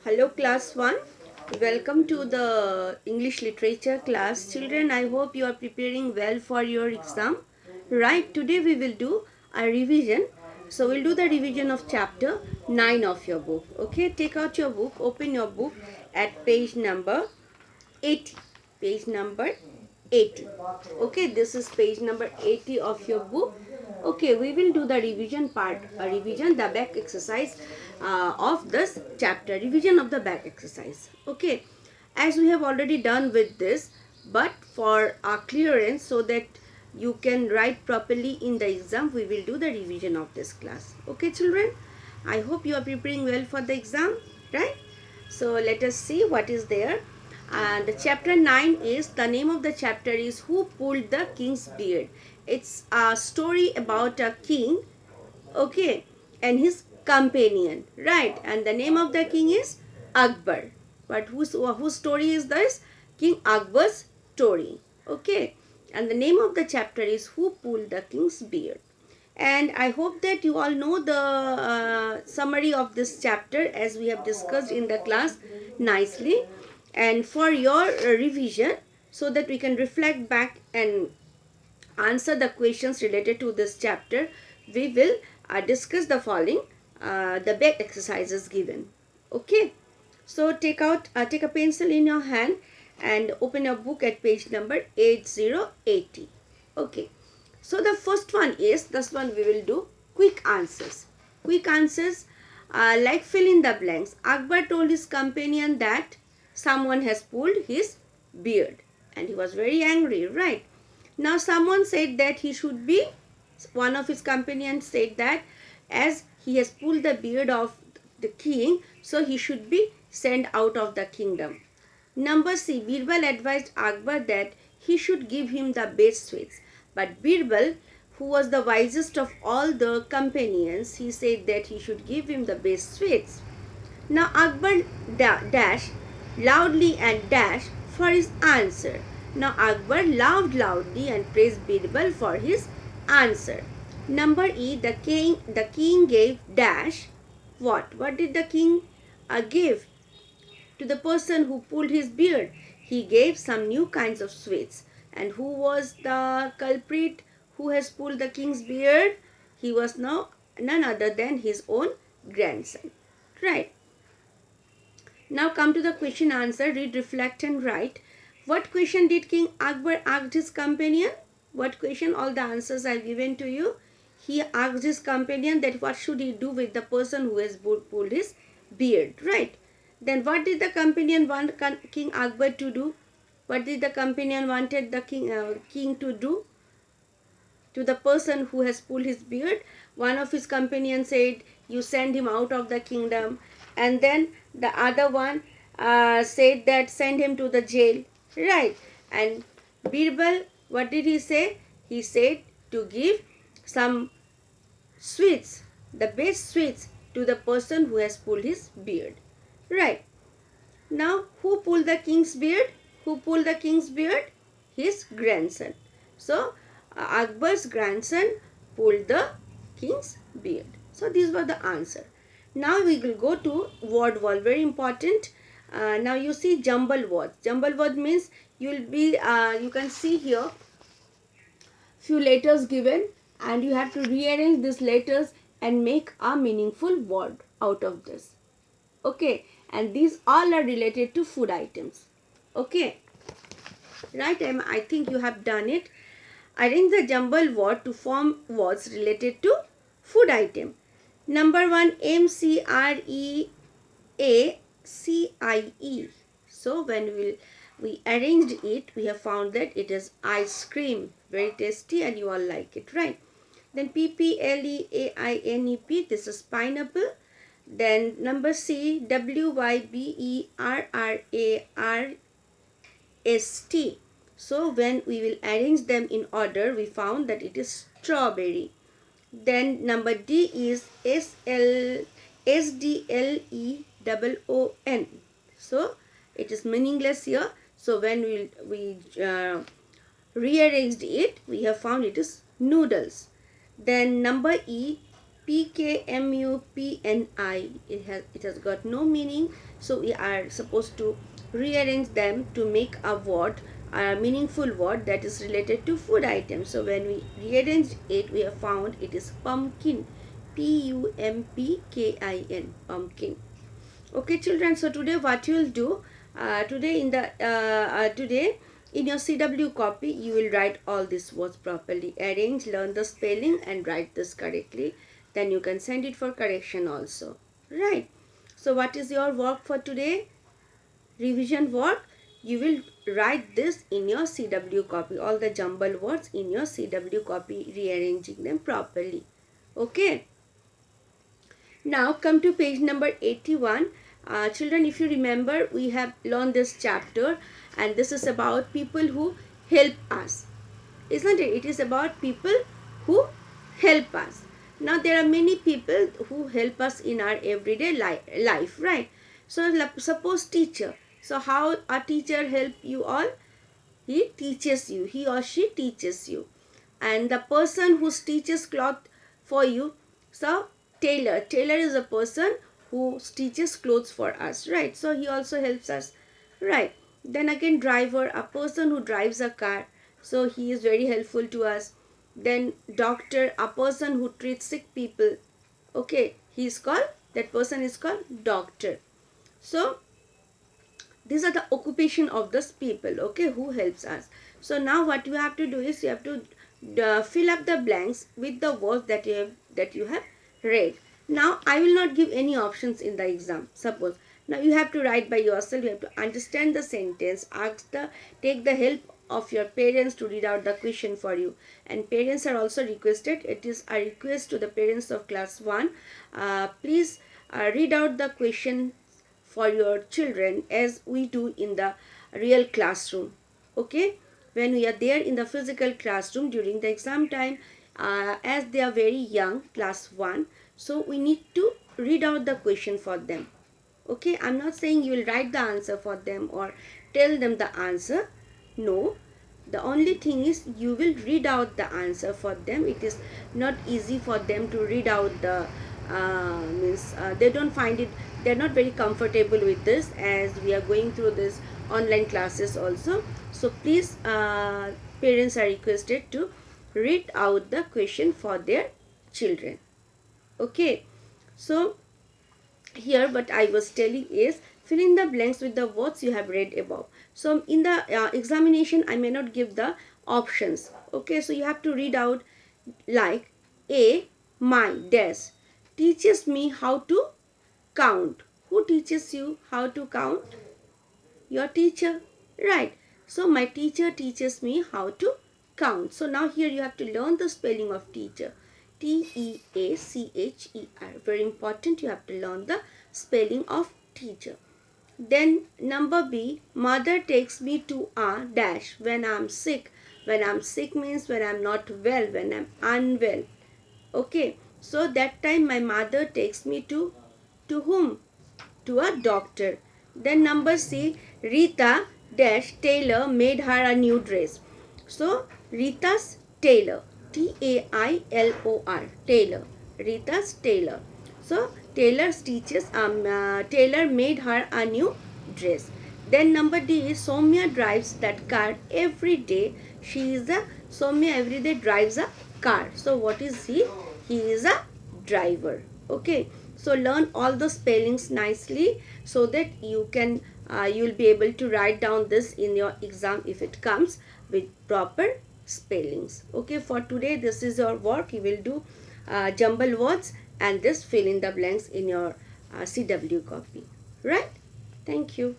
Hello class 1. Welcome to the English literature class. Children, I hope you are preparing well for your exam. Right, today we will do a revision. So we'll do the revision of chapter 9 of your book. Okay, take out your book, open your book at page number 80. Page number 80. Okay, this is page number 80 of your book. Okay, we will do the revision part, the back exercise of this chapter, revision of the back exercise. Okay, as we have already done with this, but for our clearance so that you can write properly in the exam, we will do the revision of this class. Okay, children, I hope you are preparing well for the exam, right? So let us see what is there. And chapter 9 is, the name of the chapter is Who Pulled the King's Beard. It's a story about a king, okay, and his companion, right? And the name of the king is Akbar. But whose story is this? King Akbar's story, okay. And the name of the chapter is Who Pulled the King's Beard. And I hope that you all know the summary of this chapter as we have discussed in the class nicely. And for your revision, so that we can reflect back and answer the questions related to this chapter, we will discuss the following, the back exercises given. Okay, so take a pencil in your hand and open your book at page number 8080. Okay, so the first one is, this one we will do quick answers. Quick answers, like fill in the blanks. Akbar told his companion that someone has pulled his beard and he was very angry, right? Now someone said that one of his companions said that as he has pulled the beard of the king, so he should be sent out of the kingdom. Number C, Birbal advised Akbar that he should give him the best sweets. But Birbal, who was the wisest of all the companions, he said that he should give him the best sweets. Now Akbar dashed loudly and dashed for his answer. Now Akbar laughed loudly and praised Birbal for his answer. Number E, the king gave dash. What? What did the king give to the person who pulled his beard? He gave some new kinds of sweets. And who was the culprit who has pulled the king's beard? He was none other than his own grandson. Right. Now come to the question answer. Read, reflect and write. What question did King Akbar ask his companion? What question? All the answers are given to you. He asked his companion that what should he do with the person who has pulled his beard, right? Then what did the companion want King Akbar to do? What did the companion wanted the king to do to the person who has pulled his beard? One of his companions said, you send him out of the kingdom. And then the other one said that send him to the jail, right? And Birbal, what did he say? He said to give some sweets, the best sweets, to the person who has pulled his beard, right? Now, who pulled the king's beard? Who pulled the king's beard? His grandson. So, Akbar's grandson pulled the king's beard. So, these were the answer. Now, we will go to word wall. Very important. Now, you see jumble words. Jumble word means you can see here few letters given and you have to rearrange these letters and make a meaningful word out of this. Okay, and these all are related to food items. Okay, right, I think you have done it. Arrange the jumble word to form words related to food item. Number 1, MCREACIE. So when we arranged it, we have found that it is ice cream. Very tasty and you all like it, right? Then PPLEAINEP, this is pineapple. Then number C, WYBERRARST. So when we will arrange them in order, we found that it is strawberry. Then number D is SDLEOON. So it is meaningless here. So when we rearranged it, we have found it is noodles. Then number E, PKMUPNI. It has got no meaning, so we are supposed to rearrange them to make a word, a meaningful word that is related to food items. So when we rearranged it, we have found it is pumpkin. PUMPKIN, pumpkin. Okay, children. So today, what you will do? Today in your CW copy, you will write all these words properly. Arrange, learn the spelling, and write this correctly. Then you can send it for correction also. Right. So what is your work for today? Revision work. You will write this in your CW copy. All the jumble words in your CW copy, rearranging them properly. Okay. Now come to page number 81. Children, if you remember, we have learned this chapter, and this is about people who help us. Isn't it? It is about people who help us. Now there are many people who help us in our everyday life, right? So suppose teacher. So how a teacher help you all? He teaches you. He or she teaches you. And the person who stitches cloth for you, so tailor. Tailor is a person who stitches clothes for us, right? So he also helps us, right? Then again, driver, a person who drives a car, so he is very helpful to us. Then doctor, a person who treats sick people, okay, that person is called doctor. So these are the occupation of those people, okay, who helps us. So now what you have to do is you have to fill up the blanks with the words that you have read. Now I will not give any options in the exam. Suppose now you have to write by yourself. You have to understand the sentence, take the help of your parents to read out the question for you, and parents are also requested. It is a request to the parents of class 1. Please read out the question for your children as we do in the real classroom. Okay, when we are there in the physical classroom during the exam time, as they are very young, class 1, so we need to read out the question for them. Okay, I'm not saying you will write the answer for them or tell them the answer. No, the only thing is you will read out the answer for them. It is not easy for them to read out the they don't find it, they're not very comfortable with this, as we are going through this online classes also. So please, parents are requested to read out the question for their children. Okay, so here what I was telling is fill in the blanks with the words you have read above. So in the examination I may not give the options. Okay, so you have to read out like A, my dash teaches me how to count. Who teaches you how to count? Your teacher, right? So my teacher teaches me how to count. So now here you have to learn the spelling of teacher. Teacher. Very important, you have to learn the spelling of teacher. Then number B, mother takes me to a dash when I'm sick. When I'm sick means when I'm not well, when I'm unwell. Okay, so that time my mother takes me to whom? To a doctor. Then number C, Rita dash tailor made her a new dress. So Rita's tailor, Tailor, tailor, Rita's tailor. So tailor tailor made her a new dress. Then number D is Soumya drives that car every day. Soumya every day drives a car. So what is he? He is a driver. Okay, so learn all the spellings nicely so that you will be able to write down this in your exam if it comes with proper spellings. Okay, for today this is your work. You will do jumble words and this fill in the blanks in your CW copy. Right? Thank you.